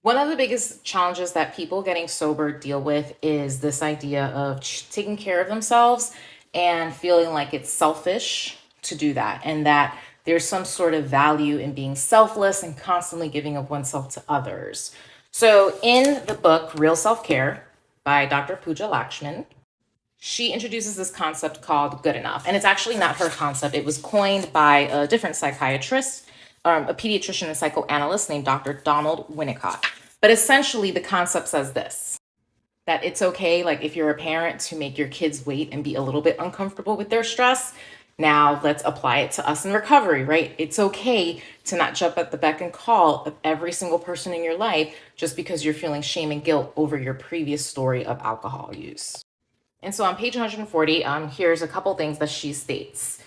One of the biggest challenges that people getting sober deal with is this idea of taking care of themselves and feeling like it's selfish to do that, and that there's some sort of value in being selfless and constantly giving of oneself to others. So, in the book Real Self Care by Dr. Pooja Lakshmin, she introduces this concept called good enough. And it's actually not her concept, it was coined by a different psychiatrist, a pediatrician and psychoanalyst named Dr. Donald Winnicott. But essentially, the concept says this, that it's okay, like if you're a parent, to make your kids wait and be a little bit uncomfortable with their stress. Now let's apply it to us in recovery, right? It's okay to not jump at the beck and call of every single person in your life just because you're feeling shame and guilt over your previous story of alcohol use. And so on page 140, here's a couple things that she states.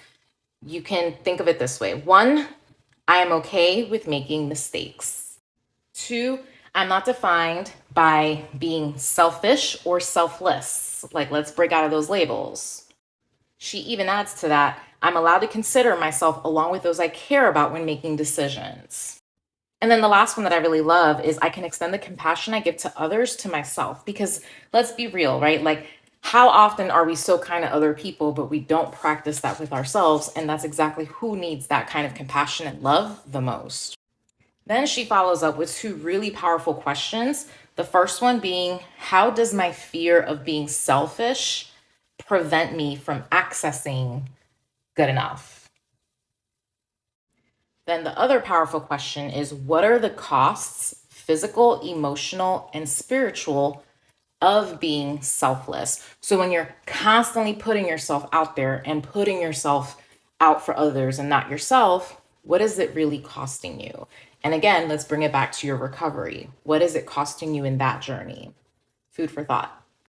You can think of it this way. 1, I am okay with making mistakes. 2, I'm not defined by being selfish or selfless. Like, let's break out of those labels. She even adds to that, I'm allowed to consider myself along with those I care about when making decisions. And then the last one that I really love is I can extend the compassion I give to others to myself. Because let's be real, right? Like, how often are we so kind to other people, but we don't practice that with ourselves? And that's exactly who needs that kind of compassion and love the most. Then she follows up with 2 really powerful questions. The first one being, how does my fear of being selfish prevent me from accessing good enough? Then the other powerful question is, what are the costs, physical, emotional, and spiritual, of being selfless? So when you're constantly putting yourself out there and putting yourself out for others and not yourself, what is it really costing you? And again, let's bring it back to your recovery. What is it costing you in that journey? Food for thought.